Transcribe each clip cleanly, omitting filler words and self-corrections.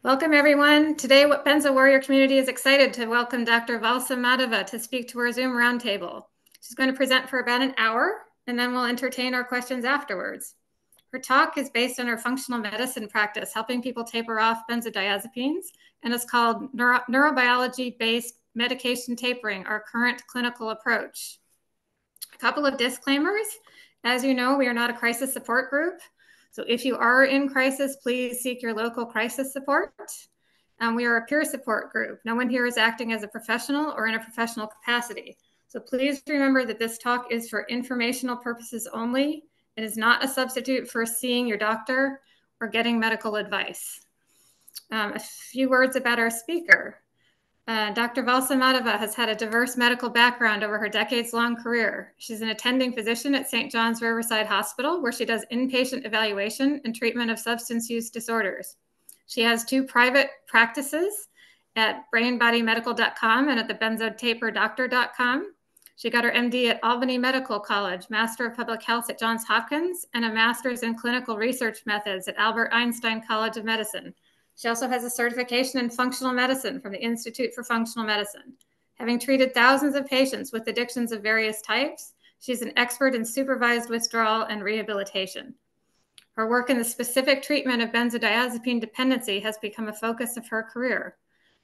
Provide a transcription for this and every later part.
Welcome, everyone. Today, Benzo Warrior Community is excited to welcome Dr. Valsa Madhava to speak to our Zoom roundtable. She's going to present for about an hour, and then we'll entertain our questions afterwards. Her talk is based on her functional medicine practice, helping people taper off benzodiazepines, and it's called Neurobiology-based medication tapering, our current clinical approach. A couple of disclaimers. As you know, we are not a crisis support group. So if you are in crisis, please seek your local crisis support. We are a peer support group. No one here is acting as a professional or in a professional capacity. So please remember that this talk is for informational purposes only. It is not a substitute for seeing your doctor or getting medical advice. A few words about our speaker. Dr. Valsa Madhava has had a diverse medical background over her decades-long career. She's an attending physician at St. John's Riverside Hospital, where she does inpatient evaluation and treatment of substance use disorders. She has 2 private practices at brainbodymedical.com and at the benzotaperdoctor.com. She got her MD at Albany Medical College, Master of Public Health at Johns Hopkins, and a Master's in Clinical Research Methods at Albert Einstein College of Medicine. She also has a certification in functional medicine from the Institute for Functional Medicine. Having treated thousands of patients with addictions of various types, she's an expert in supervised withdrawal and rehabilitation. Her work in the specific treatment of benzodiazepine dependency has become a focus of her career.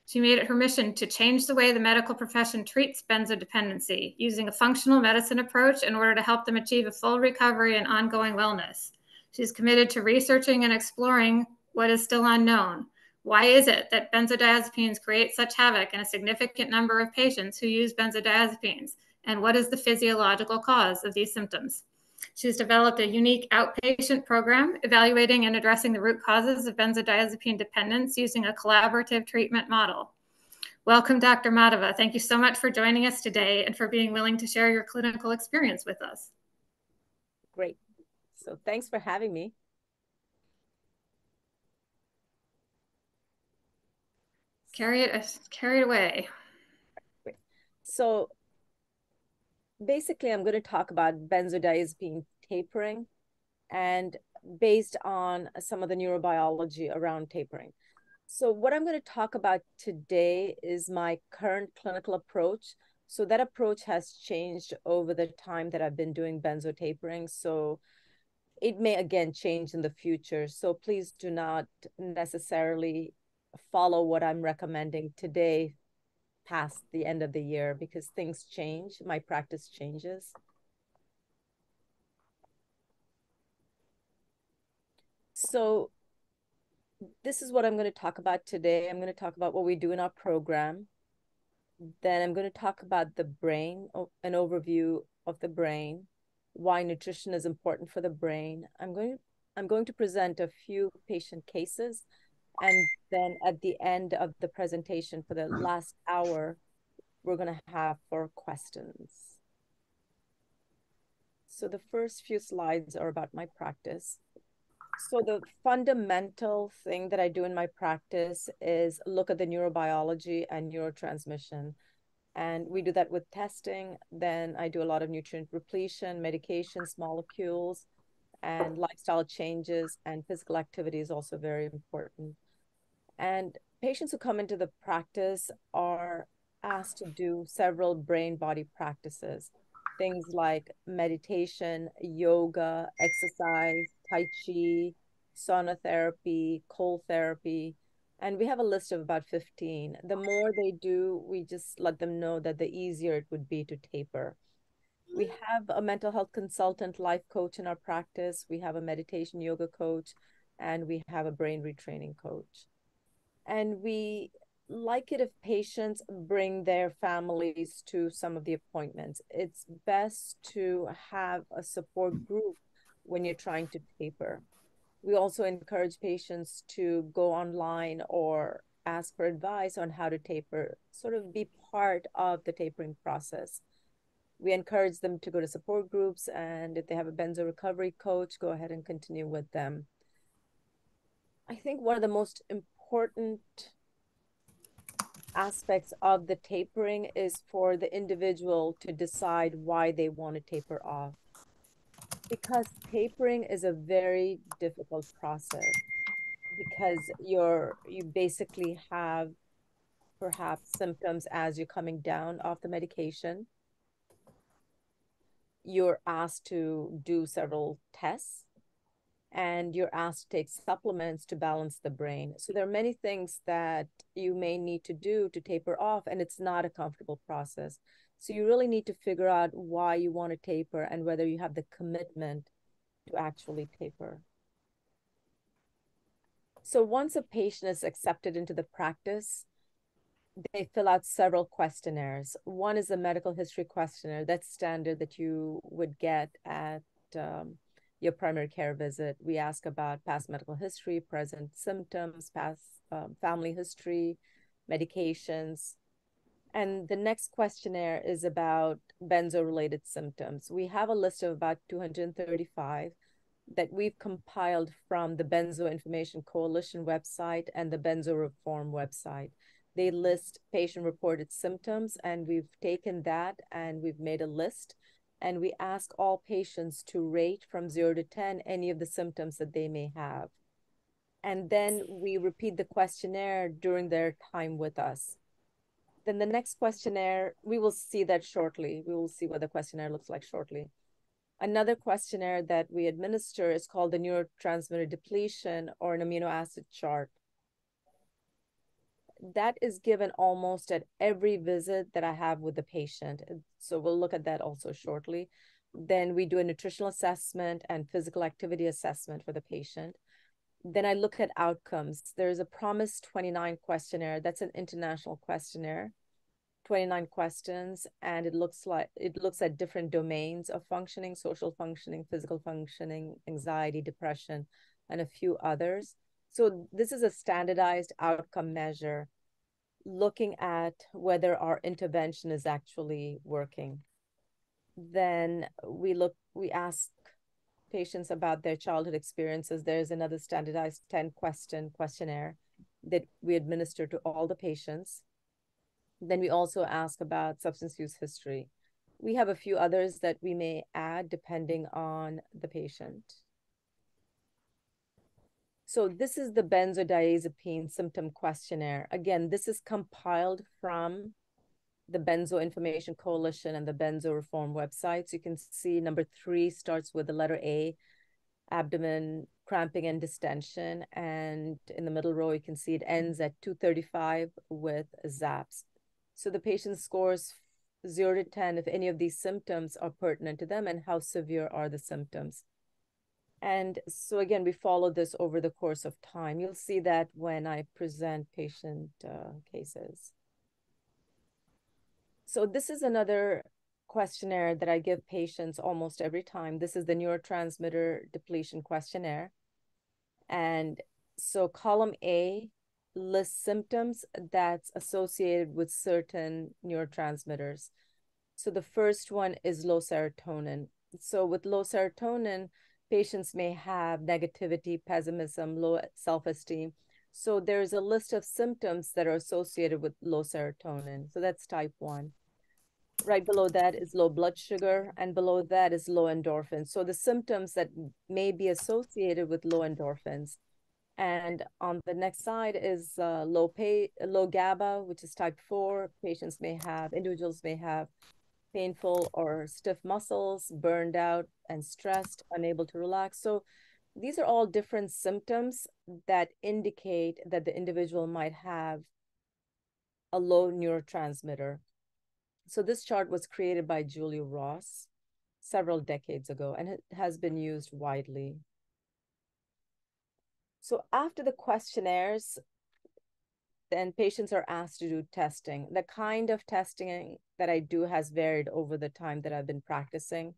She made it her mission to change the way the medical profession treats benzodependency, using a functional medicine approach in order to help them achieve a full recovery and ongoing wellness. She's committed to researching and exploring what is still unknown. Why is it that benzodiazepines create such havoc in a significant number of patients who use benzodiazepines? And what is the physiological cause of these symptoms? She's developed a unique outpatient program evaluating and addressing the root causes of benzodiazepine dependence using a collaborative treatment model. Welcome, Dr. Madhava. Thank you so much for joining us today and for being willing to share your clinical experience with us. Great. So thanks for having me. Carry it away. So basically, I'm going to talk about benzodiazepine tapering and based on some of the neurobiology around tapering. So what I'm going to talk about today is my current clinical approach. So that approach has changed over the time that I've been doing benzo tapering. So it may again change in the future. So please do not necessarily follow what I'm recommending today past the end of the year because things change. My practice changes. So this is what I'm going to talk about today. I'm going to talk about what we do in our program. Then I'm going to talk about the brain, an overview of the brain, why nutrition is important for the brain. I'm going to present a few patient cases, and then at the end of the presentation for the last hour, we're going to have 4 questions. So the first few slides are about my practice. So the fundamental thing that I do in my practice is look at the neurobiology and neurotransmission. And we do that with testing. Then I do a lot of nutrient repletion, medications, molecules, and lifestyle changes, and physical activity is also very important. And patients who come into the practice are asked to do several brain-body practices, things like meditation, yoga, exercise, Tai Chi, sauna therapy, cold therapy, and we have a list of about 15. The more they do, we just let them know that the easier it would be to taper. We have a mental health consultant, life coach in our practice. We have a meditation yoga coach, and we have a brain retraining coach. And we like it if patients bring their families to some of the appointments. It's best to have a support group when you're trying to taper. We also encourage patients to go online or ask for advice on how to taper, sort of be part of the tapering process. We encourage them to go to support groups, and if they have a benzo recovery coach, go ahead and continue with them. I think one of the most important aspects of the tapering is for the individual to decide why they want to taper off. Because tapering is a very difficult process. because you basically have perhaps symptoms as you're coming down off the medication. You're asked to do several tests, and you're asked to take supplements to balance the brain. So there are many things that you may need to do to taper off, and it's not a comfortable process. So you really need to figure out why you want to taper and whether you have the commitment to actually taper. So once a patient is accepted into the practice, they fill out several questionnaires. One is a medical history questionnaire. That's standard that you would get at your primary care visit. We ask about past medical history, present symptoms, past family history, medications. And the next questionnaire is about benzo-related symptoms. We have a list of about 235 that we've compiled from the Benzo Information Coalition website and the Benzo Reform website. They list patient-reported symptoms, and we've taken that and we've made a list, and we ask all patients to rate from 0 to 10 any of the symptoms that they may have. And then we repeat the questionnaire during their time with us. Then the next questionnaire, we will see that shortly. We will see what the questionnaire looks like shortly. Another questionnaire that we administer is called the neurotransmitter depletion or an amino acid chart. That is given almost at every visit that I have with the patient. So we'll look at that also shortly. Then we do a nutritional assessment and physical activity assessment for the patient. Then I look at outcomes. There's a PROMIS 29 questionnaire. That's an international questionnaire. 29 questions, and it looks at different domains of functioning: social functioning, physical functioning, anxiety, depression, and a few others. So this is a standardized outcome measure looking at whether our intervention is actually working. Then we ask patients about their childhood experiences. There's another standardized 10-question questionnaire that we administer to all the patients. Then we also ask about substance use history. We have a few others that we may add depending on the patient. So this is the benzodiazepine symptom questionnaire. Again, this is compiled from the Benzo Information Coalition and the Benzo Reform websites. You can see number 3 starts with the letter A, abdomen cramping and distension. And in the middle row, you can see it ends at 235 with ZAPS. So the patient scores 0 to 10 if any of these symptoms are pertinent to them and how severe are the symptoms. And so again, we follow this over the course of time. You'll see that when I present patient cases. So this is another questionnaire that I give patients almost every time. This is the neurotransmitter depletion questionnaire. And so column A lists symptoms that's associated with certain neurotransmitters. So the first one is low serotonin. So with low serotonin, patients may have negativity, pessimism, low self-esteem. So there's a list of symptoms that are associated with low serotonin. So that's type 1. Right below that is low blood sugar, and below that is low endorphins. So the symptoms that may be associated with low endorphins. And on the next side is low GABA, which is type 4. Individuals may have painful or stiff muscles, burned out and stressed, unable to relax. So these are all different symptoms that indicate that the individual might have a low neurotransmitter. So this chart was created by Julia Ross several decades ago, and it has been used widely. So after the questionnaires, then patients are asked to do testing. The kind of testing that I do has varied over the time that I've been practicing.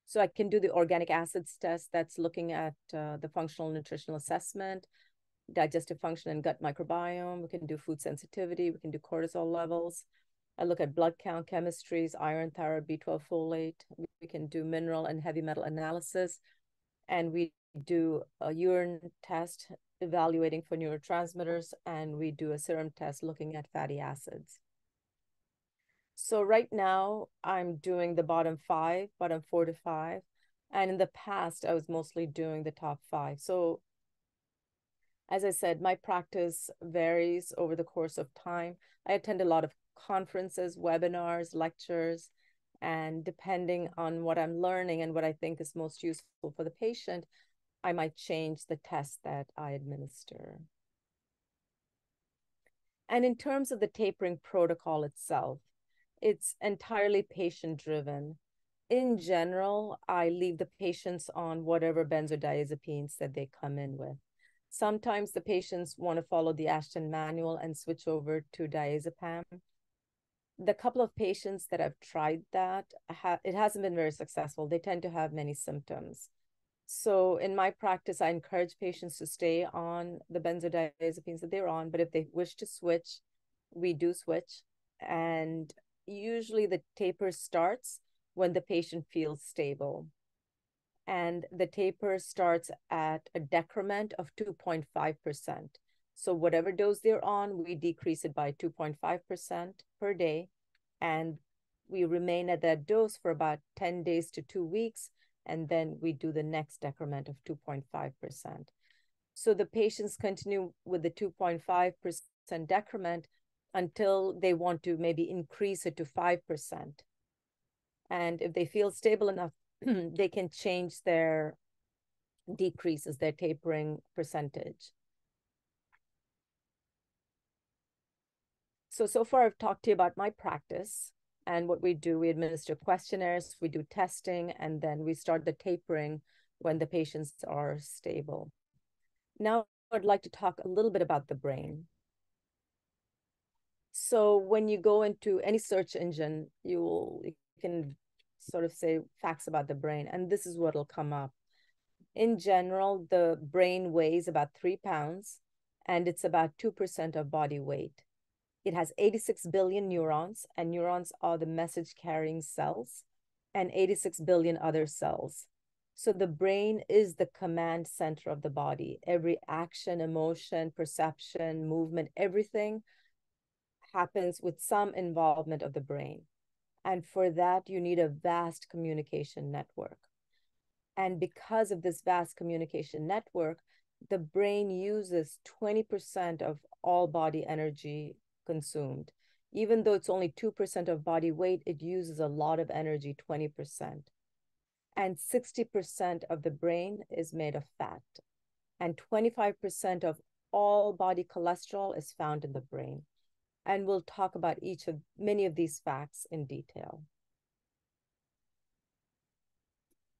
So I can do the organic acids test that's looking at the functional nutritional assessment, digestive function and gut microbiome. We can do food sensitivity. We can do cortisol levels. I look at blood count chemistries, iron, thyroid, B12, folate. We can do mineral and heavy metal analysis. And we do a urine test evaluating for neurotransmitters, and we do a serum test looking at fatty acids. So right now I'm doing the bottom 4 to 5. And in the past, I was mostly doing the top 5. So As I said, my practice varies over the course of time. I attend a lot of conferences, webinars, lectures, and depending on what I'm learning and what I think is most useful for the patient, I might change the test that I administer. And in terms of the tapering protocol itself, it's entirely patient-driven. In general, I leave the patients on whatever benzodiazepines that they come in with. Sometimes the patients want to follow the Ashton manual and switch over to diazepam. The couple of patients that have tried that, it hasn't been very successful. They tend to have many symptoms. So in my practice, I encourage patients to stay on the benzodiazepines that they're on, but if they wish to switch, we do switch. And usually the taper starts when the patient feels stable. And the taper starts at a decrement of 2.5%. So whatever dose they're on, we decrease it by 2.5% per day. And we remain at that dose for about 10 days to 2 weeks. And then we do the next decrement of 2.5%. So the patients continue with the 2.5% decrement until they want to maybe increase it to 5%. And if they feel stable enough, they can change their decreases, their tapering percentage. So far I've talked to you about my practice and what we do. We administer questionnaires, we do testing, and then we start the tapering when the patients are stable. Now I'd like to talk a little bit about the brain. So when you go into any search engine, you can sort of say facts about the brain, and this is what'll come up. In general, the brain weighs about 3 pounds, and it's about 2% of body weight. It has 86 billion neurons, and neurons are the message-carrying cells, and 86 billion other cells. So the brain is the command center of the body. Every action, emotion, perception, movement, everything happens with some involvement of the brain. And for that, you need a vast communication network. And because of this vast communication network, the brain uses 20% of all body energy consumed. Even though it's only 2% of body weight, it uses a lot of energy, 20%. And 60% of the brain is made of fat. And 25% of all body cholesterol is found in the brain. And we'll talk about many of these facts in detail.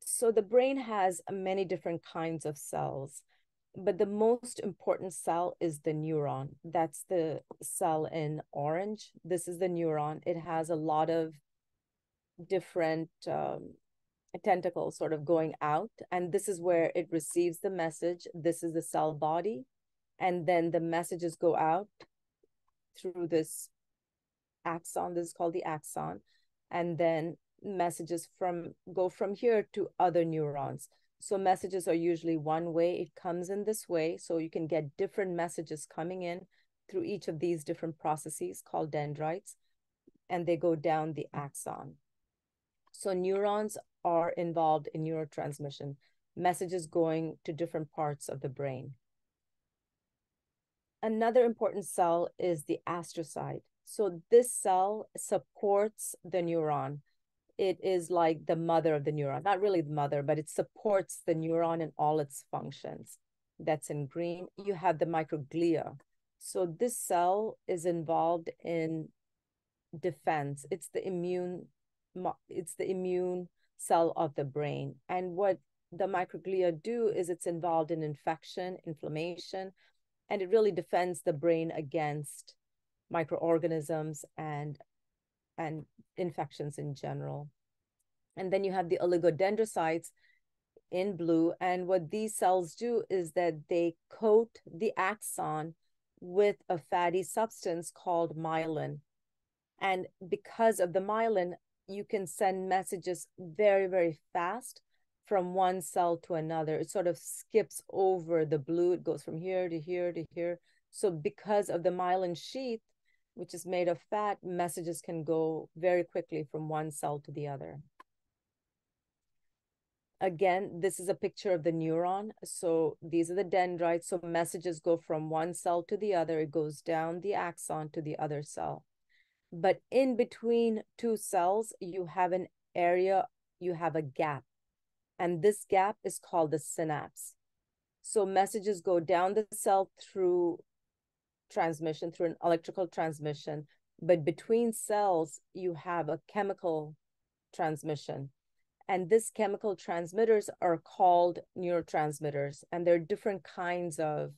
So the brain has many different kinds of cells, but the most important cell is the neuron. That's the cell in orange. This is the neuron. It has a lot of different tentacles sort of going out, and this is where it receives the message. This is the cell body, and then the messages go out through this axon. This is called the axon, and then messages go from here to other neurons. So messages are usually one way. It comes in this way, so you can get different messages coming in through each of these different processes called dendrites, and they go down the axon. So neurons are involved in neurotransmission, messages going to different parts of the brain. Another important cell is the astrocyte. So this cell supports the neuron. It is like the mother of the neuron, not really the mother, but it supports the neuron in all its functions. That's in green. You have the microglia. So this cell is involved in defense. It's the immune cell of the brain. And what the microglia do is it's involved in infection, inflammation, and it really defends the brain against microorganisms and infections in general. And then you have the oligodendrocytes in blue. And what these cells do is that they coat the axon with a fatty substance called myelin. And because of the myelin, you can send messages very, very fast from one cell to another. It sort of skips over the blue. It goes from here to here to here. So because of the myelin sheath, which is made of fat, messages can go very quickly from one cell to the other. Again, this is a picture of the neuron. So these are the dendrites. So messages go from one cell to the other. It goes down the axon to the other cell. But in between two cells, you have an area, you have a gap. And this gap is called the synapse. So messages go down the cell through transmission, through an electrical transmission. But between cells, you have a chemical transmission. And these chemical transmitters are called neurotransmitters. And there are different kinds of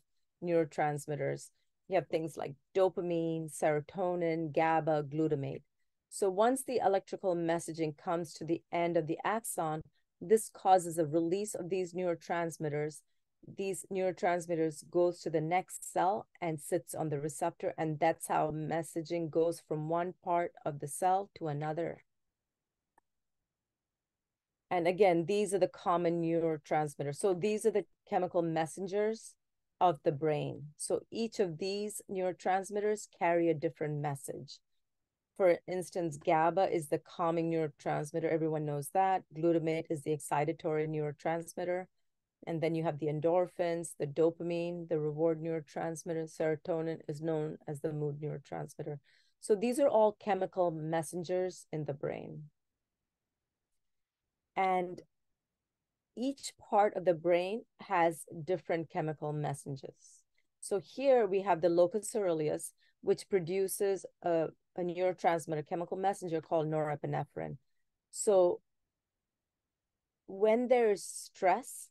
neurotransmitters. You have things like dopamine, serotonin, GABA, glutamate. So once the electrical messaging comes to the end of the axon, this causes a release of these neurotransmitters. These neurotransmitters goes to the next cell and sits on the receptor. And that's how messaging goes from one part of the cell to another. And again, these are the common neurotransmitters. So these are the chemical messengers of the brain. So each of these neurotransmitters carry a different message. For instance, GABA is the calming neurotransmitter. Everyone knows that. Glutamate is the excitatory neurotransmitter. And then you have the endorphins, the dopamine, the reward neurotransmitter. Serotonin is known as the mood neurotransmitter. So these are all chemical messengers in the brain. And each part of the brain has different chemical messages. So here we have the locus coeruleus, which produces a neurotransmitter, chemical messenger called norepinephrine. So when there's stress,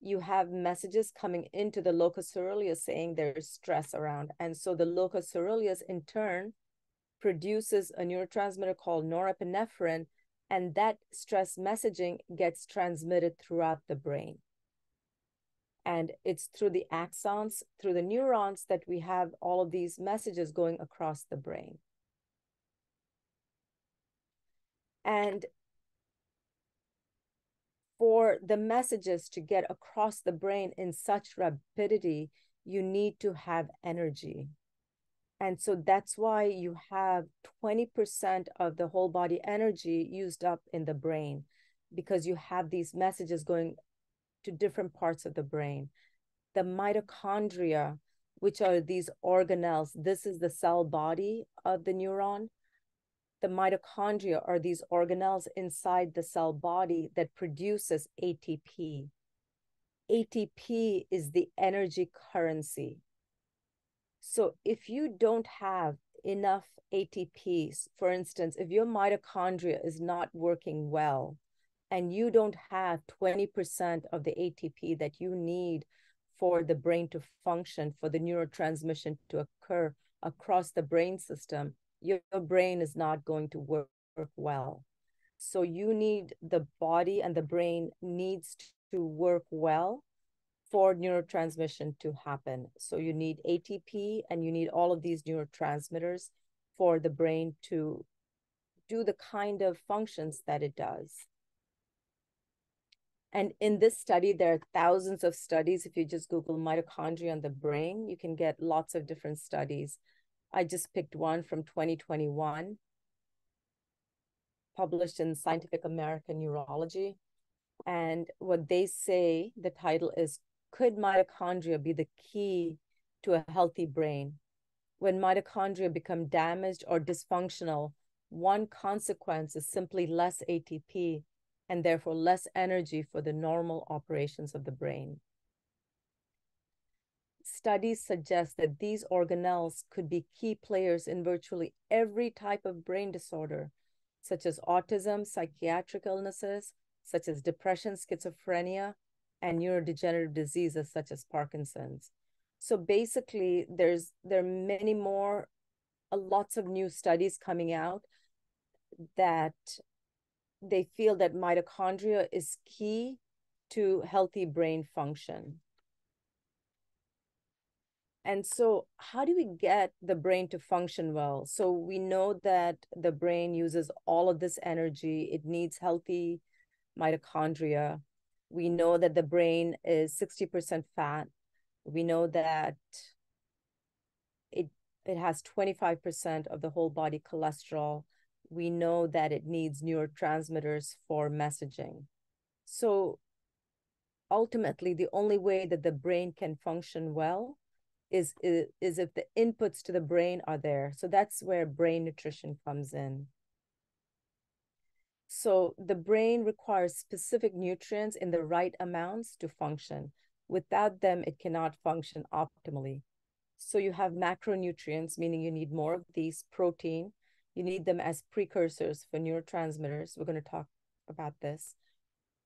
you have messages coming into the locus coeruleus saying there's stress around. And so the locus coeruleus in turn produces a neurotransmitter called norepinephrine, and that stress messaging gets transmitted throughout the brain. And it's through the axons, through the neurons, that we have all of these messages going across the brain. And for the messages to get across the brain in such rapidity, you need to have energy. And so that's why you have 20% of the whole body energy used up in the brain, because you have these messages going to different parts of the brain. The mitochondria, which are these organelles, this is the cell body of the neuron. The mitochondria are these organelles inside the cell body that produces ATP. ATP is the energy currency. So if you don't have enough ATPs, for instance, if your mitochondria is not working well and you don't have 20% of the ATP that you need for the brain to function, for the neurotransmission to occur across the brain system, your brain is not going to work well. So you need, the body and the brain needs to work well for neurotransmission to happen. So you need ATP and you need all of these neurotransmitters for the brain to do the kind of functions that it does. And in this study, there are thousands of studies. If you just Google mitochondria and the brain, you can get lots of different studies. I just picked one from 2021, published in Scientific American Neurology. And what they say, the title is, could mitochondria be the key to a healthy brain? When mitochondria become damaged or dysfunctional, one consequence is simply less ATP and therefore less energy for the normal operations of the brain. Studies suggest that these organelles could be key players in virtually every type of brain disorder, such as autism, psychiatric illnesses, such as depression, schizophrenia, and neurodegenerative diseases such as Parkinson's. So basically, there are many more, lots of new studies coming out that they feel that mitochondria is key to healthy brain function. And so how do we get the brain to function well? So we know that the brain uses all of this energy. It needs healthy mitochondria. We know that the brain is 60% fat. We know that it has 25% of the whole body cholesterol. We know that it needs neurotransmitters for messaging. So ultimately, the only way that the brain can function well is if the inputs to the brain are there. So that's where brain nutrition comes in. So the brain requires specific nutrients in the right amounts to function. Without them, it cannot function optimally. So you have macronutrients, meaning you need more of these protein. You need them as precursors for neurotransmitters. We're going to talk about this.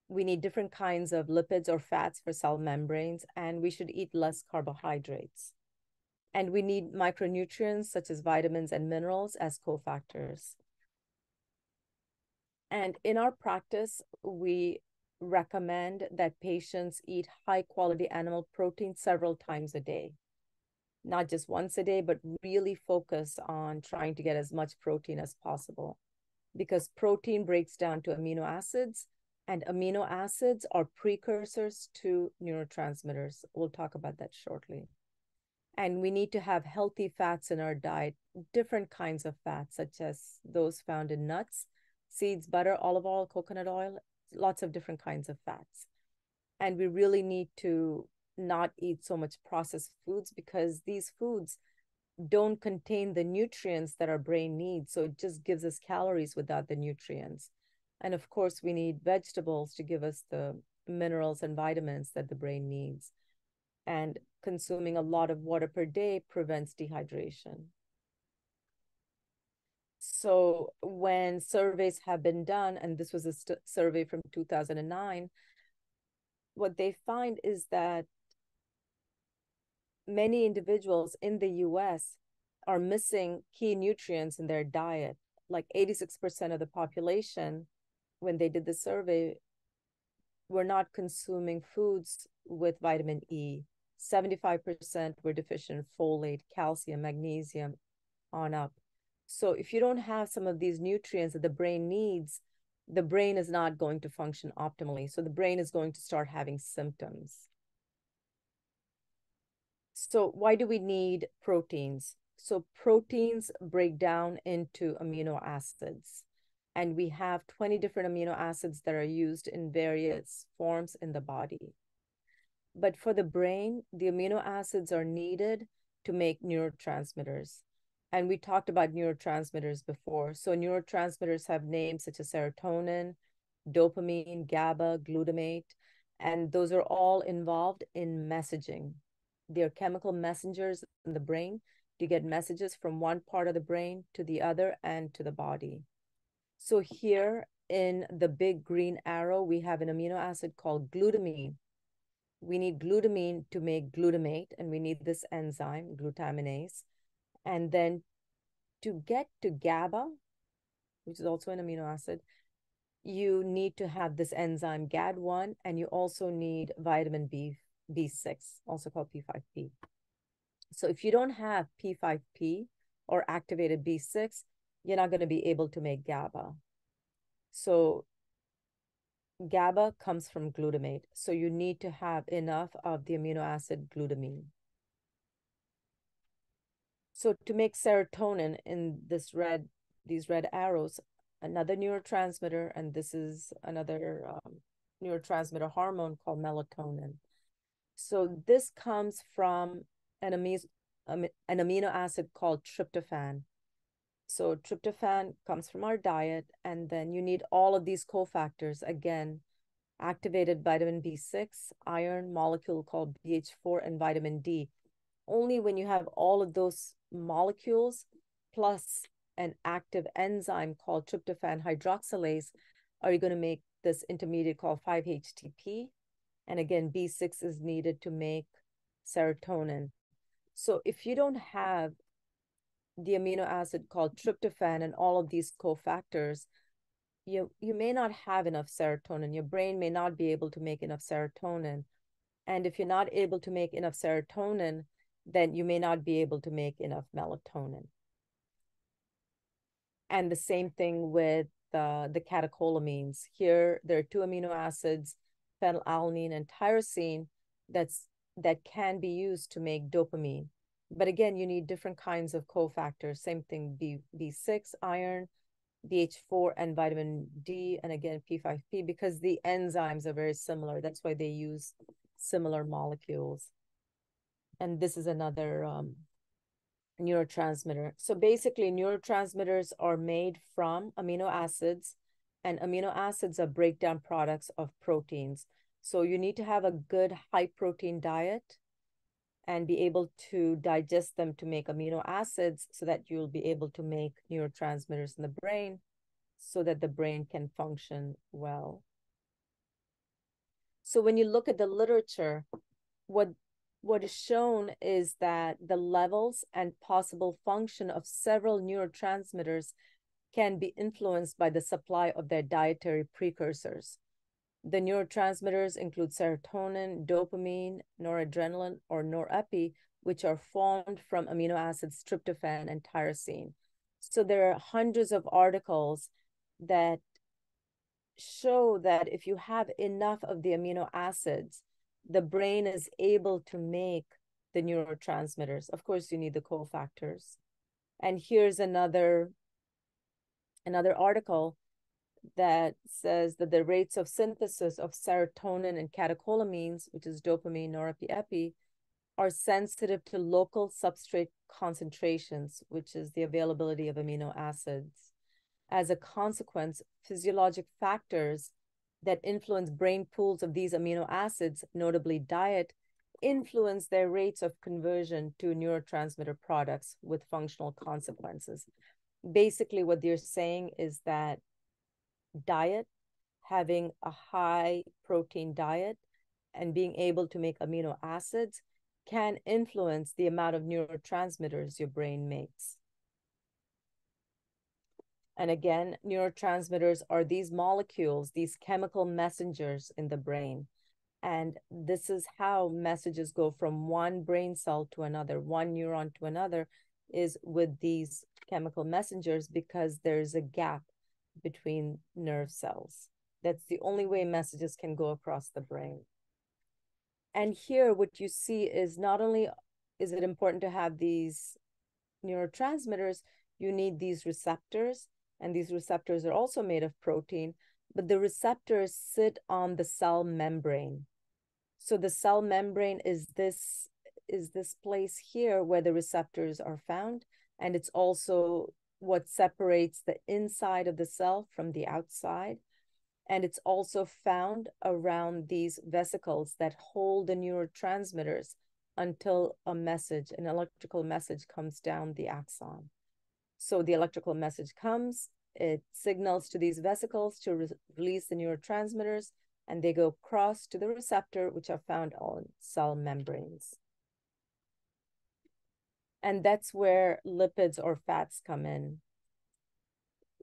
We need different kinds of lipids or fats for cell membranes, and we should eat less carbohydrates. And we need micronutrients such as vitamins and minerals as cofactors. And in our practice, we recommend that patients eat high quality animal protein several times a day. Not just once a day, but really focus on trying to get as much protein as possible, because protein breaks down to amino acids, and amino acids are precursors to neurotransmitters. We'll talk about that shortly. And we need to have healthy fats in our diet, different kinds of fats, such as those found in nuts, seeds, butter, olive oil, coconut oil, lots of different kinds of fats. And we really need to not eat so much processed foods, because these foods don't contain the nutrients that our brain needs. So it just gives us calories without the nutrients. And of course, we need vegetables to give us the minerals and vitamins that the brain needs. And consuming a lot of water per day prevents dehydration. So when surveys have been done, and this was a survey from 2009, what they find is that many individuals in the US are missing key nutrients in their diet. Like 86% of the population, when they did the survey, were not consuming foods with vitamin E. 75% were deficient in folate, calcium, magnesium, on up. So if you don't have some of these nutrients that the brain needs, the brain is not going to function optimally. So the brain is going to start having symptoms. So why do we need proteins? So proteins break down into amino acids, and we have 20 different amino acids that are used in various forms in the body. But for the brain, the amino acids are needed to make neurotransmitters. And we talked about neurotransmitters before. So neurotransmitters have names such as serotonin, dopamine, GABA, glutamate, and those are all involved in messaging. They're chemical messengers in the brain to get messages from one part of the brain to the other and to the body. So here in the big green arrow, we have an amino acid called glutamine. We need glutamine to make glutamate, and we need this enzyme, glutaminase. And then to get to GABA, which is also an amino acid, you need to have this enzyme GAD1, and you also need vitamin B6, also called P5P. So if you don't have P5P or activated B6, you're not going to be able to make GABA. So GABA comes from glutamate. So you need to have enough of the amino acid glutamine. So to make serotonin in these red arrows, another neurotransmitter, and this is another neurotransmitter hormone called melatonin. So this comes from an amino acid called tryptophan. So tryptophan comes from our diet, and then you need all of these cofactors, again, activated vitamin B6, iron, molecule called BH4, and vitamin D. Only when you have all of those molecules plus an active enzyme called tryptophan hydroxylase are you going to make this intermediate called 5-HTP. And again, B6 is needed to make serotonin. So if you don't have the amino acid called tryptophan and all of these cofactors, you may not have enough serotonin. Your brain may not be able to make enough serotonin. And if you're not able to make enough serotonin, then you may not be able to make enough melatonin. And the same thing with the catecholamines. Here, there are two amino acids, phenylalanine and tyrosine, that can be used to make dopamine. But again, you need different kinds of cofactors. Same thing, B6, iron, BH4 and vitamin D, and again, P5P, because the enzymes are very similar. That's why they use similar molecules. And this is another neurotransmitter. So basically, neurotransmitters are made from amino acids, and amino acids are breakdown products of proteins. So you need to have a good high protein diet and be able to digest them to make amino acids so that you'll be able to make neurotransmitters in the brain so that the brain can function well. So when you look at the literature, what is shown is that the levels and possible function of several neurotransmitters can be influenced by the supply of their dietary precursors. The neurotransmitters include serotonin, dopamine, noradrenaline, or norepi, which are formed from amino acids tryptophan and tyrosine. So there are hundreds of articles that show that if you have enough of the amino acids, the brain is able to make the neurotransmitters. Of course, you need the cofactors. And here's another article that says that the rates of synthesis of serotonin and catecholamines, which is dopamine, norepi, are sensitive to local substrate concentrations, which is the availability of amino acids. As a consequence, physiologic factors that influence brain pools of these amino acids, notably diet, influence their rates of conversion to neurotransmitter products with functional consequences. Basically, what they're saying is that diet, having a high protein diet and being able to make amino acids can influence the amount of neurotransmitters your brain makes. And again, neurotransmitters are these molecules, these chemical messengers in the brain. And this is how messages go from one brain cell to another, one neuron to another, is with these chemical messengers, because there's a gap between nerve cells. That's the only way messages can go across the brain. And here, what you see is not only is it important to have these neurotransmitters, you need these receptors, and these receptors are also made of protein, but the receptors sit on the cell membrane. So the cell membrane is this place here where the receptors are found, and it's also what separates the inside of the cell from the outside. And it's also found around these vesicles that hold the neurotransmitters until an electrical message comes down the axon. So the electrical message comes, it signals to these vesicles to release the neurotransmitters, and they go across to the receptor, which are found on cell membranes. And that's where lipids or fats come in.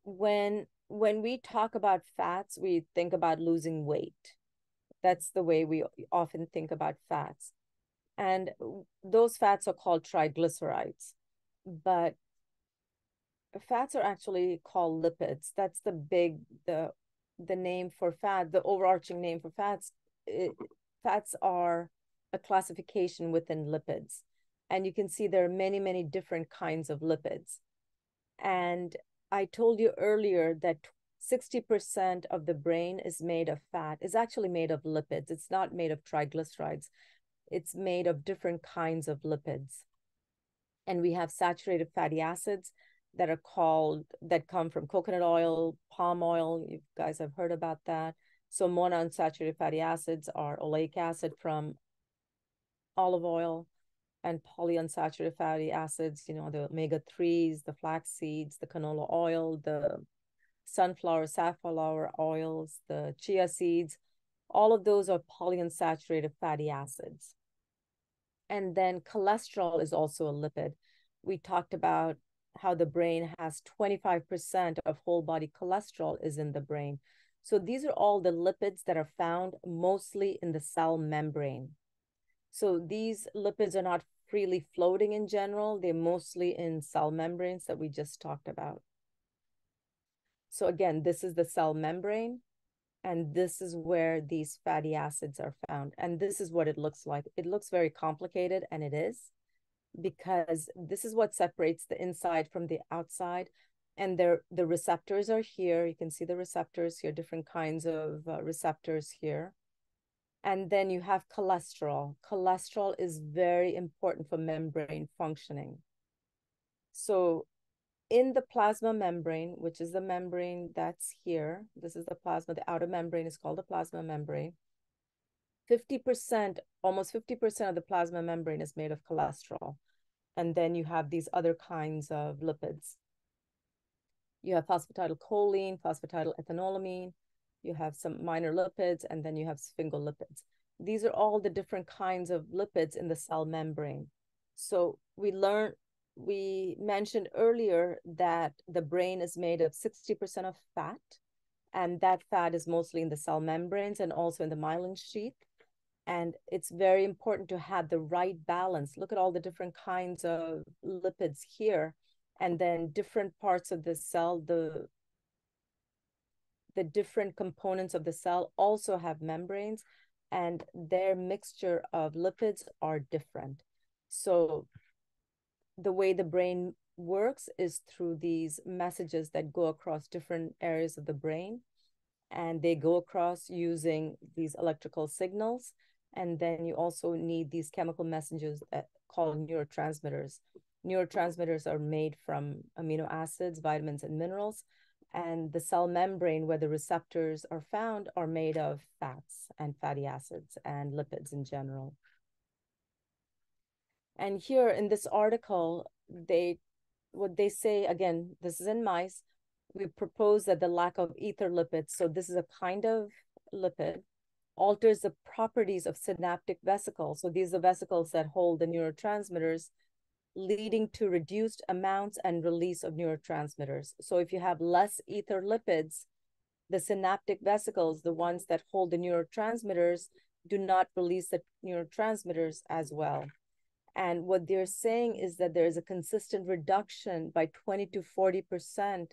When we talk about fats, we think about losing weight. That's the way we often think about fats. And those fats are called triglycerides. But fats are actually called lipids. That's the name for fat, the overarching name for fats. Fats are a classification within lipids. And you can see there are many, many different kinds of lipids. And I told you earlier that 60% of the brain is made of fat, is actually made of lipids. It's not made of triglycerides. It's made of different kinds of lipids. And we have saturated fatty acids that come from coconut oil, palm oil. You guys have heard about that. So monounsaturated fatty acids are oleic acid from olive oil, and polyunsaturated fatty acids, the omega-3s, the flax seeds, the canola oil, the safflower oils, the chia seeds. All of those are polyunsaturated fatty acids. And then cholesterol is also a lipid. We talked about how the brain has 25% of whole body cholesterol is in the brain. So these are all the lipids that are found mostly in the cell membrane. So these lipids are not freely floating in general. They're mostly in cell membranes that we just talked about. So again, this is the cell membrane, and this is where these fatty acids are found. And this is what it looks like. It looks very complicated, and it is, because this is what separates the inside from the outside. And the receptors are here. You can see the receptors here, different kinds of receptors here. And then you have cholesterol. Cholesterol is very important for membrane functioning. So in the plasma membrane, which is the membrane that's here, this is the plasma, the outer membrane is called the plasma membrane. 50%, almost 50% of the plasma membrane is made of cholesterol. And then you have these other kinds of lipids. You have phosphatidylcholine, phosphatidylethanolamine, you have some minor lipids, and then you have sphingolipids. These are all the different kinds of lipids in the cell membrane. So we mentioned earlier that the brain is made of 60% of fat, and that fat is mostly in the cell membranes and also in the myelin sheath. And it's very important to have the right balance. Look at all the different kinds of lipids here, and then different parts of the cell, the different components of the cell also have membranes, and their mixture of lipids are different. So the way the brain works is through these messages that go across different areas of the brain, and they go across using these electrical signals. And then you also need these chemical messengers called neurotransmitters. Neurotransmitters are made from amino acids, vitamins, and minerals. And the cell membrane where the receptors are found are made of fats and fatty acids and lipids in general. And here in this article, what they say, again, this is in mice, we propose that the lack of ether lipids, so this is a kind of lipid, alters the properties of synaptic vesicles. So these are vesicles that hold the neurotransmitters, leading to reduced amounts and release of neurotransmitters. So if you have less ether lipids, the synaptic vesicles, the ones that hold the neurotransmitters, do not release the neurotransmitters as well. And what they're saying is that there is a consistent reduction by 20 to 40%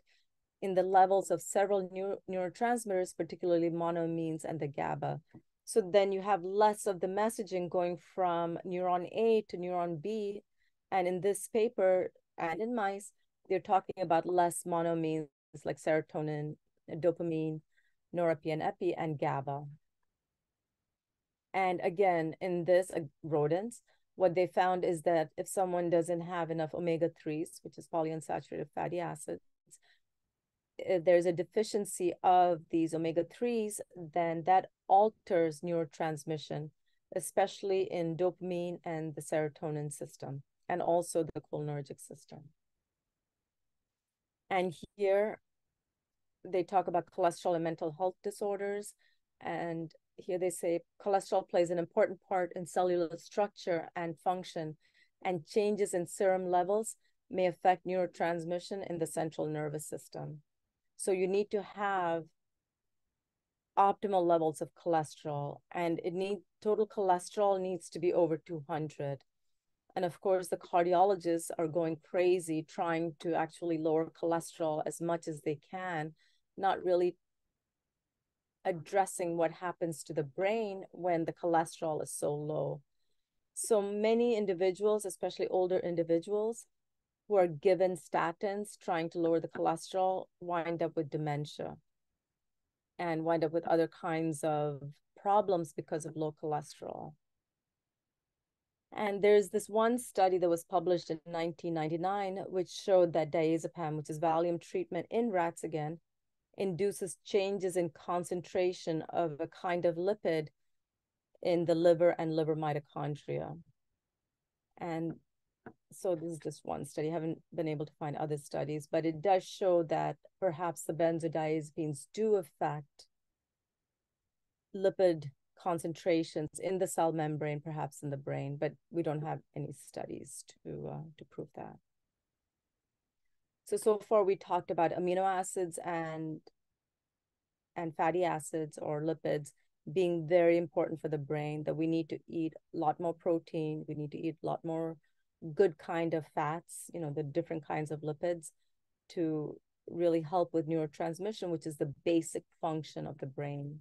in the levels of several neurotransmitters, particularly monoamines and the GABA. So then you have less of the messaging going from neuron A to neuron B. And in this paper and in mice, they're talking about less monoamines like serotonin, dopamine, norepinephrine, and GABA. And again, in this rodents, what they found is that if someone doesn't have enough omega-3s, which is polyunsaturated fatty acids, if there's a deficiency of these omega-3s, then that alters neurotransmission, especially in dopamine and the serotonin system, and also the cholinergic system. And here they talk about cholesterol and mental health disorders. And here they say cholesterol plays an important part in cellular structure and function, and changes in serum levels may affect neurotransmission in the central nervous system. So you need to have optimal levels of cholesterol, and total cholesterol needs to be over 200. And of course, the cardiologists are going crazy trying to actually lower cholesterol as much as they can, not really addressing what happens to the brain when the cholesterol is so low. So many individuals, especially older individuals, who are given statins trying to lower the cholesterol, wind up with dementia and wind up with other kinds of problems because of low cholesterol. And there's this one study that was published in 1999, which showed that diazepam, which is Valium treatment in rats again, induces changes in concentration of a kind of lipid in the liver and liver mitochondria. And so this is just one study. I haven't been able to find other studies, but it does show that perhaps the benzodiazepines do affect lipid concentrations in the cell membrane, perhaps in the brain, but we don't have any studies to prove that. So far we talked about amino acids and fatty acids or lipids being very important for the brain, that we need to eat a lot more protein, we need to eat a lot more good kind of fats, the different kinds of lipids to really help with neurotransmission, which is the basic function of the brain.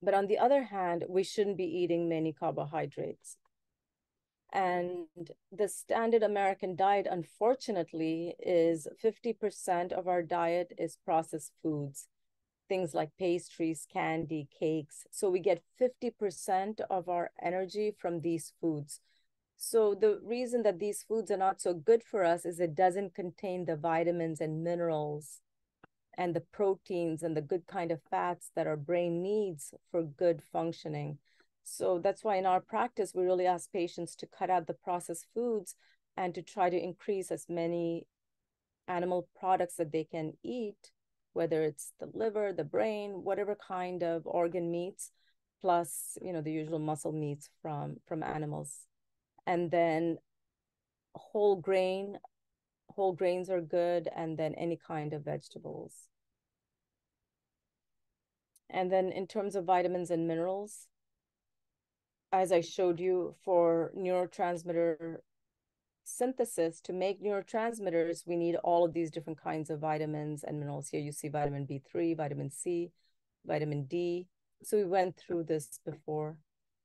But on the other hand, we shouldn't be eating many carbohydrates. And the standard American diet, unfortunately, is 50% of our diet is processed foods, things like pastries, candy, cakes. So we get 50% of our energy from these foods. So the reason that these foods are not so good for us is it doesn't contain the vitamins and minerals and the proteins and the good kind of fats that our brain needs for good functioning. So that's why in our practice, we really ask patients to cut out the processed foods and to try to increase as many animal products that they can eat, whether it's the liver, the brain, whatever kind of organ meats, plus, the usual muscle meats from animals. And then whole grains are good, and then any kind of vegetables. And then in terms of vitamins and minerals, as I showed you, for neurotransmitter synthesis, to make neurotransmitters, we need all of these different kinds of vitamins and minerals. Here you see vitamin B3, vitamin C, vitamin D. So we went through this before.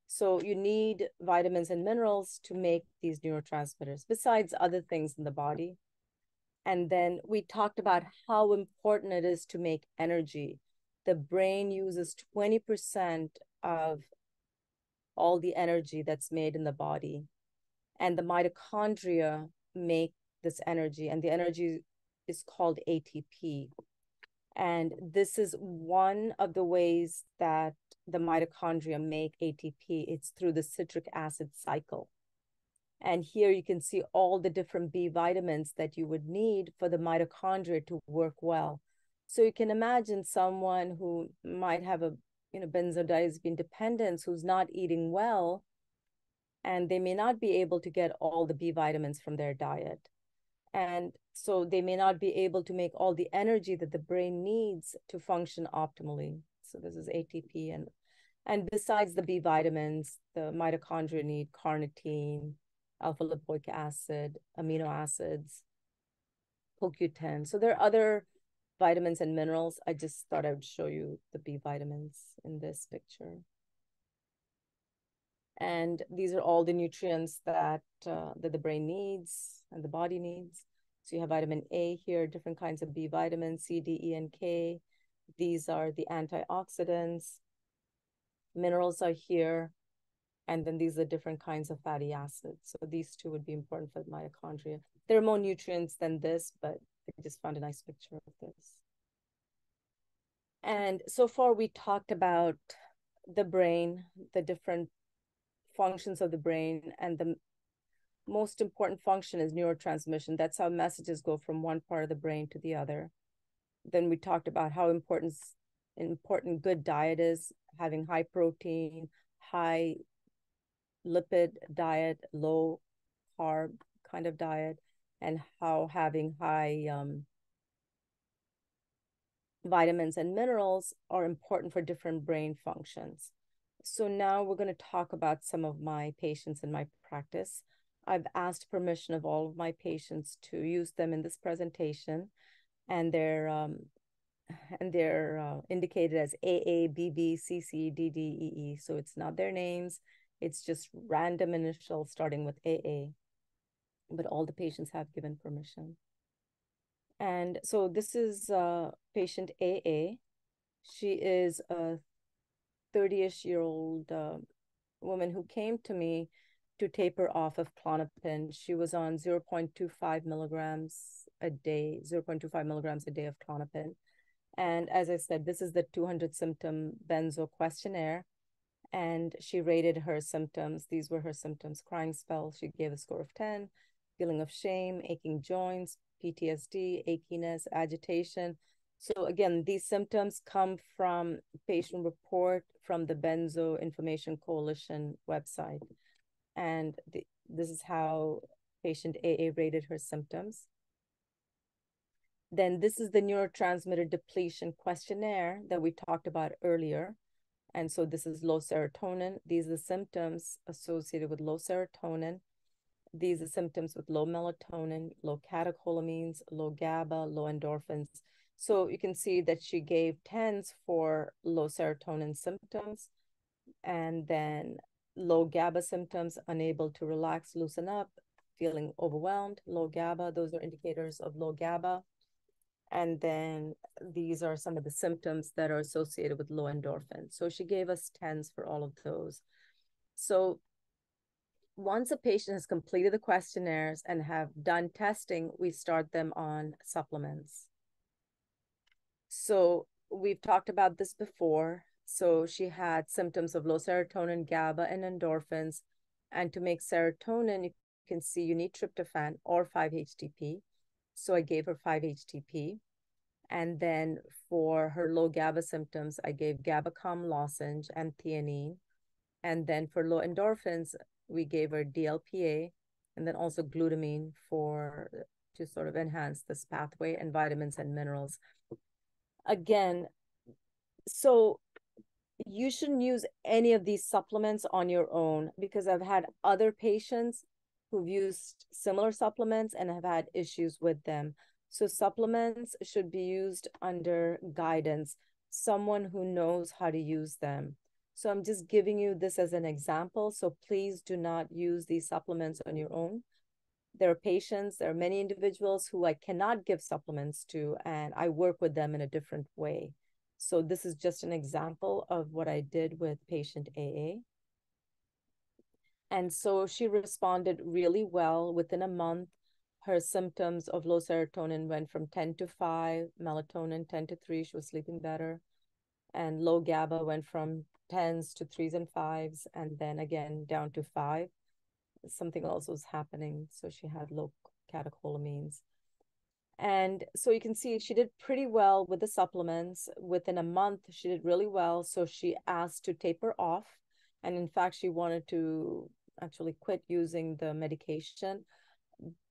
So you need vitamins and minerals to make these neurotransmitters, besides other things in the body. And then we talked about how important it is to make energy. The brain uses 20% of all the energy that's made in the body. And the mitochondria make this energy, and the energy is called ATP. And this is one of the ways that the mitochondria make ATP. It's through the citric acid cycle. And here you can see all the different B vitamins that you would need for the mitochondria to work well. So you can imagine someone who might have a benzodiazepine dependence who's not eating well, and they may not be able to get all the B vitamins from their diet. And so they may not be able to make all the energy that the brain needs to function optimally. So this is ATP. And besides the B vitamins, the mitochondria need carnitine, alpha lipoic acid, amino acids, CoQ10. So there are other vitamins and minerals. I just thought I would show you the B vitamins in this picture. And these are all the nutrients that the brain needs and the body needs. So you have vitamin A here, different kinds of B vitamins, C, D, E, and K. These are the antioxidants. Minerals are here. And then these are different kinds of fatty acids. So these two would be important for the mitochondria. There are more nutrients than this, but I just found a nice picture of this. And so far we talked about the brain, the different functions of the brain, and the most important function is neurotransmission. That's how messages go from one part of the brain to the other. Then we talked about how important good diet is, having high protein, high lipid diet, low carb kind of diet, and how having high vitamins and minerals are important for different brain functions. So now we're going to talk about some of my patients in my practice. I've asked permission of all of my patients to use them in this presentation, and they're indicated as AA, BB, CC, DD, EE. So it's not their names. It's just random initials starting with AA. But all the patients have given permission. And so this is patient AA. She is a 30-ish-year-old woman who came to me to taper off of Klonopin. She was on 0.25 milligrams a day, 0.25 milligrams a day of Klonopin. And as I said, this is the 200 symptom benzo questionnaire. And she rated her symptoms. These were her symptoms: crying spell, she gave a score of 10, feeling of shame, aching joints, PTSD, achiness, agitation. So again, these symptoms come from patient report from the Benzo Information Coalition website. And this is how patient AA rated her symptoms. Then this is the neurotransmitter depletion questionnaire that we talked about earlier. And so this is low serotonin. These are the symptoms associated with low serotonin. These are symptoms with low melatonin, low catecholamines, low GABA, low endorphins. So you can see that she gave 10s for low serotonin symptoms. And then low GABA symptoms, unable to relax, loosen up, feeling overwhelmed, low GABA. Those are indicators of low GABA. And then these are some of the symptoms that are associated with low endorphin. So she gave us 10s for all of those. So once a patient has completed the questionnaires and have done testing, we start them on supplements. So we've talked about this before. So she had symptoms of low serotonin, GABA, and endorphins. And to make serotonin, you can see you need tryptophan or 5-HTP. So I gave her 5-HTP. And then for her low GABA symptoms, I gave GABACom lozenge and theanine. And then for low endorphins, we gave her DLPA and then also glutamine to sort of enhance this pathway, and vitamins and minerals. Again, so you shouldn't use any of these supplements on your own, because I've had other patients who've used similar supplements and have had issues with them. So supplements should be used under guidance, someone who knows how to use them. So I'm just giving you this as an example. So please do not use these supplements on your own. There are patients, there are many individuals who I cannot give supplements to, and I work with them in a different way. So this is just an example of what I did with patient AA. And so she responded really well. Within a month, her symptoms of low serotonin went from 10 to 5, melatonin 10 to 3, she was sleeping better. And low GABA went from 10s to 3s and 5s, and then again down to 5. Something else was happening. So she had low catecholamines. And so you can see she did pretty well with the supplements. Within a month, she did really well. So she asked to taper off. And in fact, she wanted to actually quit using the medication,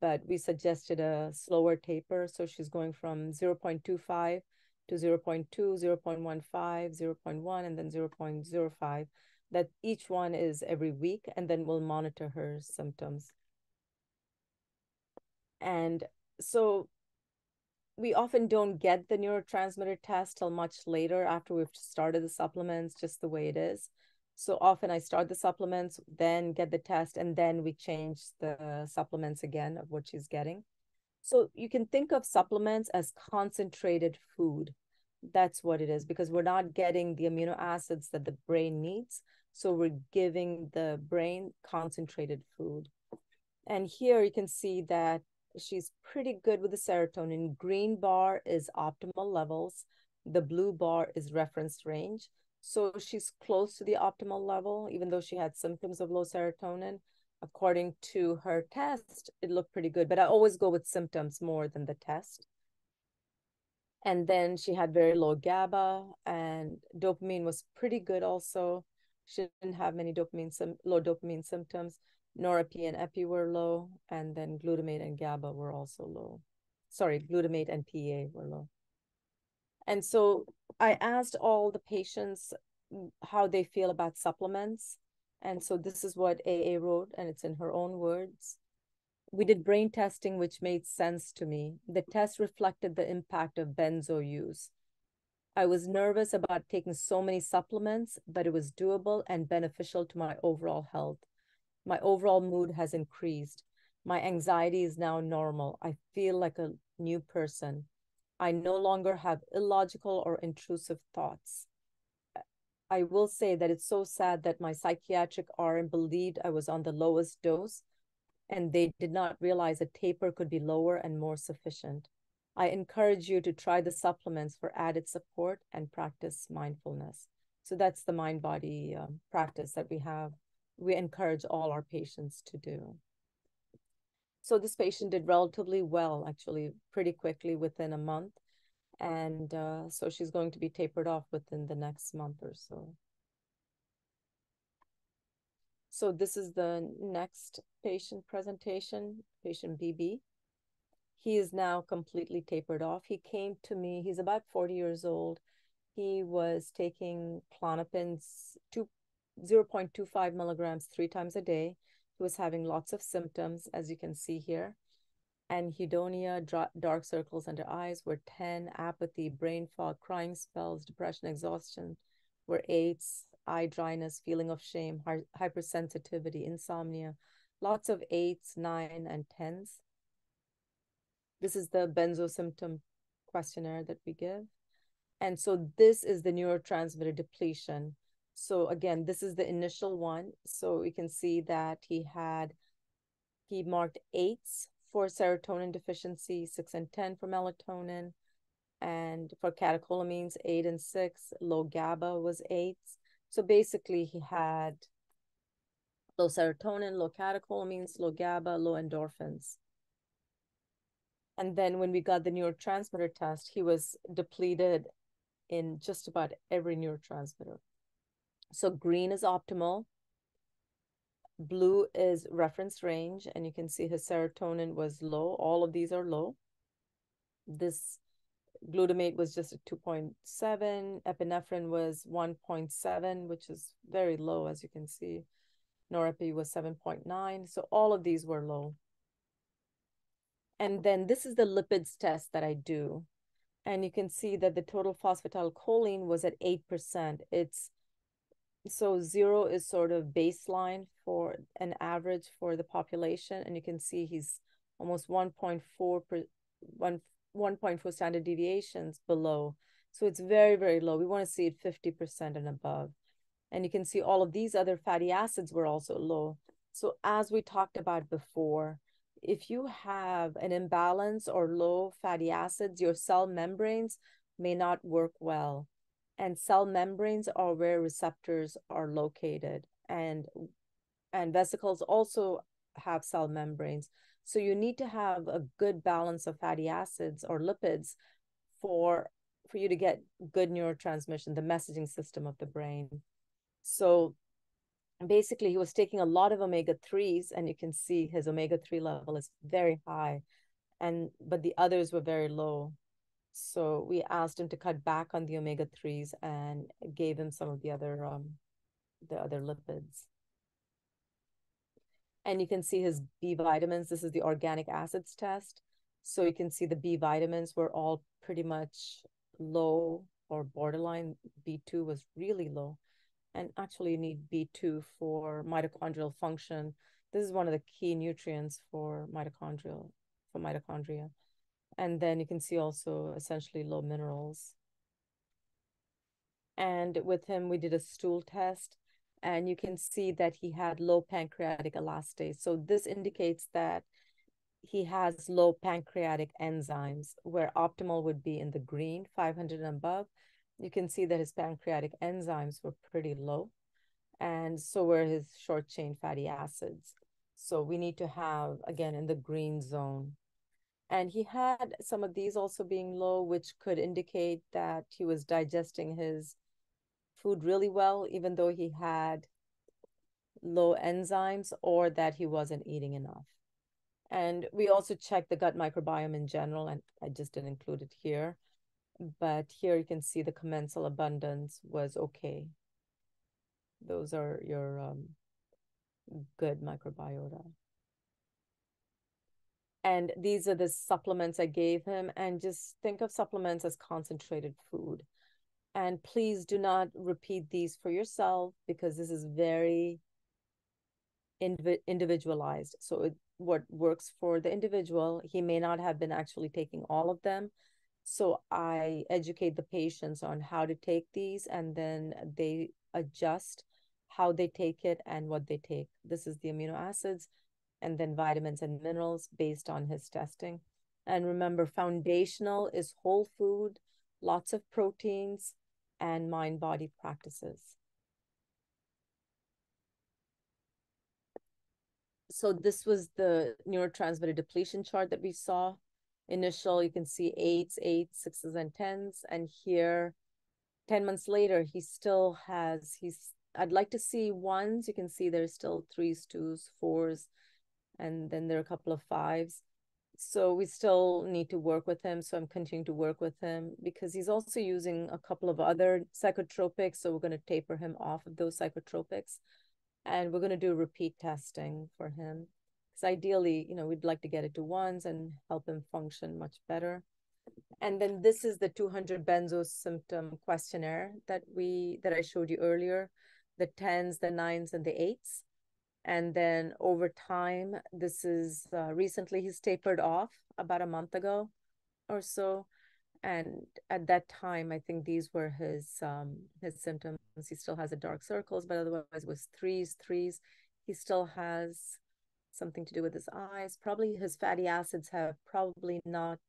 but we suggested a slower taper. So she's going from 0.25 to 0.2, 0.15, 0.1, and then 0.05. That each one is every week, and then we'll monitor her symptoms. And so we often don't get the neurotransmitter test till much later after we've started the supplements, just the way it is. So often I start the supplements, then get the test, and then we change the supplements again of what she's getting. So you can think of supplements as concentrated food. That's what it is, because we're not getting the amino acids that the brain needs. So we're giving the brain concentrated food. And here you can see that she's pretty good with the serotonin. Green bar is optimal levels. The blue bar is reference range. So she's close to the optimal level, even though she had symptoms of low serotonin. According to her test, it looked pretty good, but I always go with symptoms more than the test. And then she had very low GABA, and dopamine was pretty good also. She didn't have many low dopamine symptoms. Norepinephrine and epi were low, and then glutamate and GABA were also low. Sorry, glutamate and PA were low. And so I asked all the patients how they feel about supplements. And so this is what AA wrote, and it's in her own words. We did brain testing, which made sense to me. The test reflected the impact of benzo use. I was nervous about taking so many supplements, but it was doable and beneficial to my overall health. My overall mood has increased. My anxiety is now normal. I feel like a new person. I no longer have illogical or intrusive thoughts. I will say that it's so sad that my psychiatric RN believed I was on the lowest dose, and they did not realize a taper could be lower and more sufficient. I encourage you to try the supplements for added support and practice mindfulness. So that's the mind-body practice that we have. We encourage all our patients to do. So this patient did relatively well, actually, pretty quickly within a month. And so she's going to be tapered off within the next month or so. So this is the next patient presentation, patient BB. He is now completely tapered off. He came to me, he's about 40 years old. He was taking Klonopins, 0.25 milligrams 3 times a day. He was having lots of symptoms, as you can see here. Anhedonia, dark circles under eyes were 10, apathy, brain fog, crying spells, depression, exhaustion were 8s, eye dryness, feeling of shame, hypersensitivity, insomnia, lots of 8s, 9, and 10s. This is the benzo symptom questionnaire that we give. And so this is the neurotransmitter depletion. So again, this is the initial one. So we can see that he marked 8s for serotonin deficiency, 6 and 10 for melatonin, and for catecholamines, 8 and 6. Low GABA was 8s. So basically he had low serotonin, low catecholamines, low GABA, low endorphins. And then when we got the neurotransmitter test, he was depleted in just about every neurotransmitter. So green is optimal. Blue is reference range, and you can see his serotonin was low. All of these are low. This glutamate was just a 2.7. Epinephrine was 1.7, which is very low, as you can see. Norepi was 7.9. So all of these were low. And then this is the lipids test that I do. And you can see that the total phosphatidylcholine was at 8%. So 0 is sort of baseline for an average for the population. And you can see he's almost 1.4 standard deviations below. So it's very, very low. We want to see it 50% and above. And you can see all of these other fatty acids were also low. So as we talked about before, if you have an imbalance or low fatty acids, your cell membranes may not work well. And cell membranes are where receptors are located. And vesicles also have cell membranes. So you need to have a good balance of fatty acids or lipids for you to get good neurotransmission, the messaging system of the brain. So basically he was taking a lot of omega-3s, and you can see his omega-3 level is very high, but the others were very low. So we asked him to cut back on the omega-3s and gave him some of the other lipids. And you can see his B vitamins. This is the organic acids test. So you can see the B vitamins were all pretty much low or borderline. B2 was really low. And actually you need B2 for mitochondrial function. This is one of the key nutrients for mitochondria. And then you can see also essentially low minerals. And with him, we did a stool test, and you can see that he had low pancreatic elastase. So this indicates that he has low pancreatic enzymes, where optimal would be in the green, 500 and above. You can see that his pancreatic enzymes were pretty low, and so were his short chain fatty acids. So we need to have, again, in the green zone. And he had some of these also being low, which could indicate that he was digesting his food really well, even though he had low enzymes, or that he wasn't eating enough. And we also checked the gut microbiome in general, and I just didn't include it here. But here you can see the commensal abundance was okay. Those are your good microbiota. And these are the supplements I gave him. And just think of supplements as concentrated food. And please do not repeat these for yourself, because this is very individualized. So what works for the individual, he may not have been actually taking all of them. So I educate the patients on how to take these, and then they adjust how they take it and what they take. This is the amino acids, and then vitamins and minerals based on his testing. And remember, foundational is whole food, lots of proteins, and mind-body practices. So this was the neurotransmitter depletion chart that we saw. Initial, you can see 8s, 6s, and 10s. And here, 10 months later, he still has, I'd like to see 1s. You can see there's still 3s, 2s, 4s, and then there are a couple of 5s. So we still need to work with him. So I'm continuing to work with him, because he's also using a couple of other psychotropics. So we're going to taper him off of those psychotropics. And we're going to do repeat testing for him. Because ideally, we'd like to get it to 1s and help him function much better. And then this is the 200 benzo symptom questionnaire that I showed you earlier. the 10s, the 9s, and the 8s. And then over time, this is recently he's tapered off about a month ago or so. And at that time, I think these were his symptoms. He still has the dark circles, but otherwise it was threes. He still has something to do with his eyes. Probably his fatty acids have probably not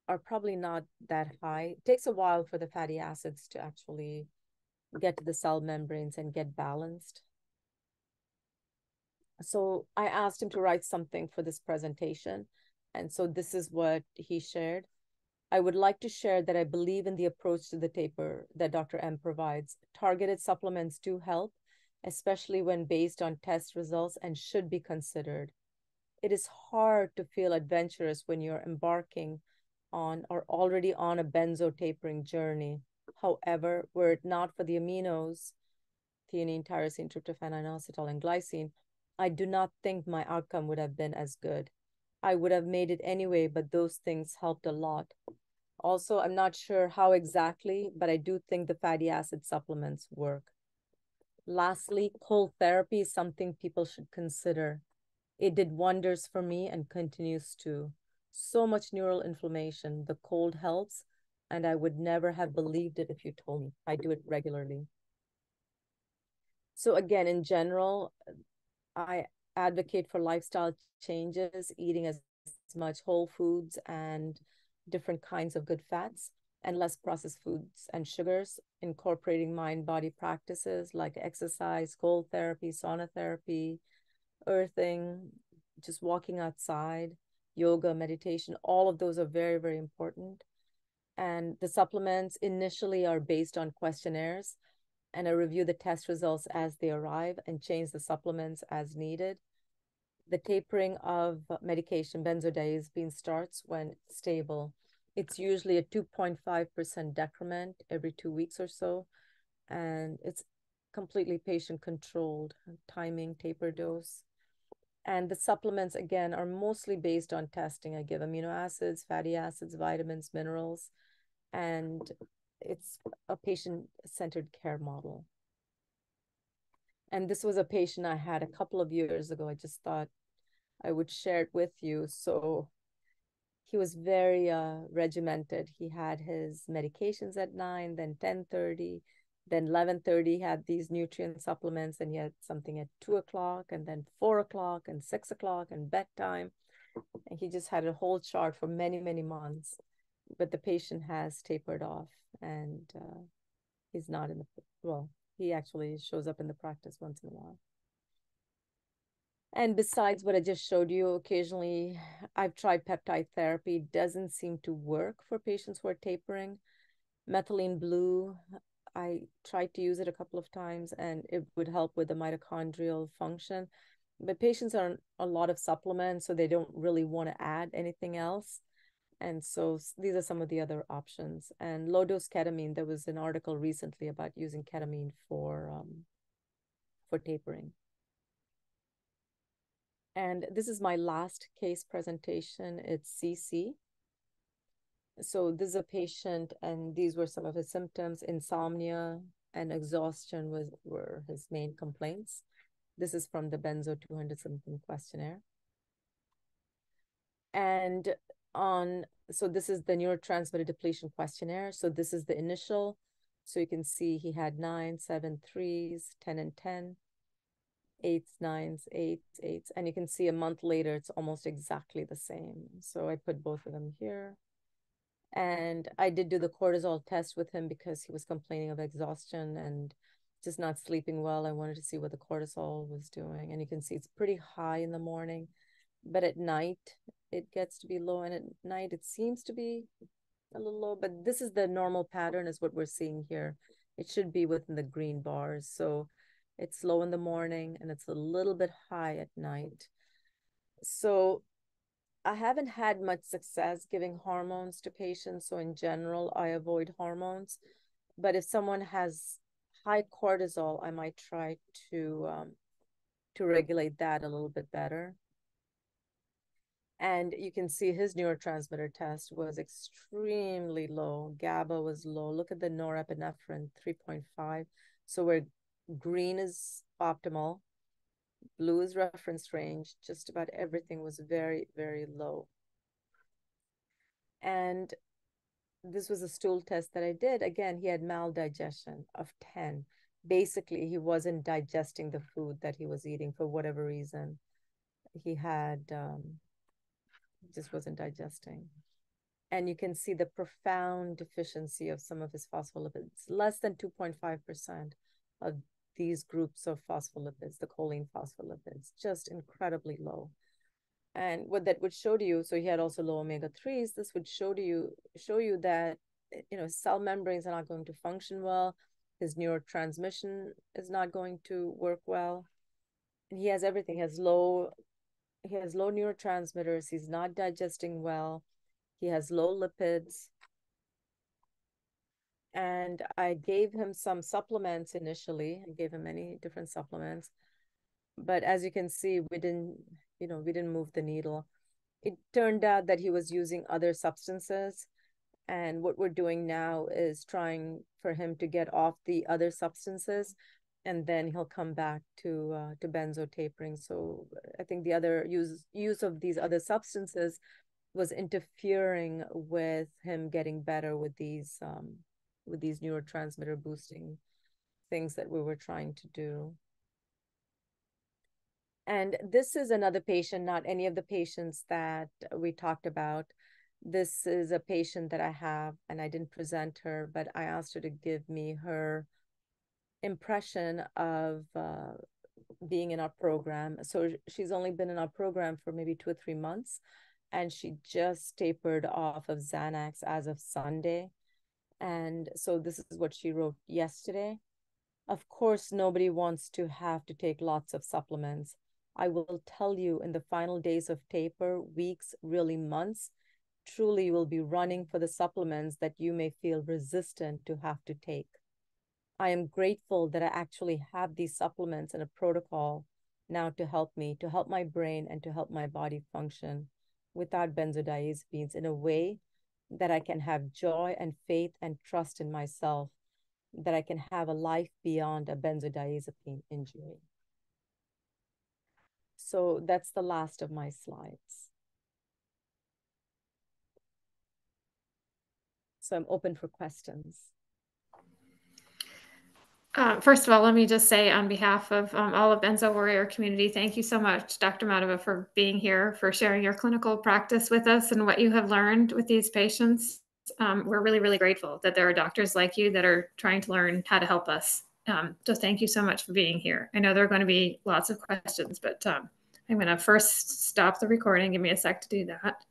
are probably not that high. It takes a while for the fatty acids to actually get to the cell membranes and get balanced. So I asked him to write something for this presentation. And so this is what he shared. I would like to share that I believe in the approach to the taper that Dr. M provides. Targeted supplements do help, especially when based on test results, and should be considered. It is hard to feel adventurous when you're embarking on or already on a benzo tapering journey. However, were it not for the aminos, theanine, tyrosine, tryptophan, inositol, and glycine, I do not think my outcome would have been as good. I would have made it anyway, but those things helped a lot. Also, I'm not sure how exactly, but I do think the fatty acid supplements work. Lastly, cold therapy is something people should consider. It did wonders for me and continues to. So much neural inflammation. The cold helps, and I would never have believed it if you told me. I do it regularly. So again, in general, I advocate for lifestyle changes, eating as much whole foods and different kinds of good fats and less processed foods and sugars, incorporating mind-body practices like exercise, cold therapy, sauna therapy, earthing, just walking outside, yoga, meditation. All of those are very, very important. And the supplements initially are based on questionnaires, and I review the test results as they arrive and change the supplements as needed. The tapering of medication, benzodiazepine, starts when stable. It's usually a 2.5% decrement every 2 weeks or so, and it's completely patient controlled, timing, taper dose. And the supplements, again, are mostly based on testing. I give amino acids, fatty acids, vitamins, minerals, and it's a patient-centered care model. And this was a patient I had a couple of years ago. I just thought I would share it with you. So he was very regimented. He had his medications at 9, then 10:30, then 11:30. He had these nutrient supplements, and he had something at 2 o'clock, and then 4 o'clock, and 6 o'clock, and bedtime. And he just had a whole chart for many, many months. But the patient has tapered off, and he's not in the, well, he actually shows up in the practice once in a while. And besides what I just showed you, occasionally I've tried peptide therapy. It doesn't seem to work for patients who are tapering. Methylene blue, I tried to use it a couple of times and it would help with the mitochondrial function. But patients are on a lot of supplements, so they don't really want to add anything else. And so these are some of the other options. And low dose ketamine, there was an article recently about using ketamine for tapering. And this is my last case presentation. It's CC. So this is a patient, and these were some of his symptoms. Insomnia and exhaustion were his main complaints. This is from the Benzo 200 symptom questionnaire. And so this is the neurotransmitter depletion questionnaire. So this is the initial. So you can see he had 9, 7, 3s, 10 and 10. 8s, 9s, 8s. And you can see a month later, it's almost exactly the same. So I put both of them here. And I did do the cortisol test with him because he was complaining of exhaustion and just not sleeping well. I wanted to see what the cortisol was doing. And you can see it's pretty high in the morning, but at night it gets to be low. And at night it seems to be a little low, but this is the normal pattern is what we're seeing here. It should be within the green bars. So it's low in the morning and it's a little bit high at night. So I haven't had much success giving hormones to patients. So in general, I avoid hormones. But if someone has high cortisol, I might try to regulate that a little bit better. And you can see his neurotransmitter test was extremely low. GABA was low. Look at the norepinephrine, 3.5. So where green is optimal, blue is reference range, just about everything was very, very low. And this was a stool test that I did. Again, he had maldigestion of 10. Basically, he wasn't digesting the food that he was eating for whatever reason. He had just wasn't digesting. And you can see the profound deficiency of some of his phospholipids. Less than 2.5% of these groups of phospholipids, the choline phospholipids, just incredibly low. And what that would show to you, so he had also low omega-3s, this would show you that, cell membranes are not going to function well. His neurotransmission is not going to work well. And he has everything. He has low neurotransmitters. He's not digesting well. He has low lipids. And I gave him some supplements initially. I gave him many different supplements. But as you can see, we didn't move the needle. It turned out that he was using other substances. And what we're doing now is trying for him to get off the other substances, and then he'll come back to benzo tapering. So I think the other use of these other substances was interfering with him getting better with these neurotransmitter boosting things that we were trying to do. And this is another patient, not any of the patients that we talked about. This is a patient that I have, and I didn't present her, but I asked her to give me her impression of being in our program. So she's only been in our program for maybe 2 or 3 months, and she just tapered off of Xanax as of Sunday. And so this is what she wrote yesterday. Of course, nobody wants to have to take lots of supplements. I will tell you, in the final days of taper, weeks, really months, truly you will be running for the supplements that you may feel resistant to have to take. I am grateful that I actually have these supplements and a protocol now to help me, to help my brain and to help my body function without benzodiazepines in a way that I can have joy and faith and trust in myself, that I can have a life beyond a benzodiazepine injury. So that's the last of my slides. So I'm open for questions. First of all, let me just say on behalf of all of Benzo Warrior community, thank you so much, Dr. Madhava, for being here, for sharing your clinical practice with us and what you have learned with these patients. We're really, really grateful that there are doctors like you that are trying to learn how to help us. So thank you so much for being here. I know there are going to be lots of questions, but I'm going to first stop the recording. Give me a sec to do that.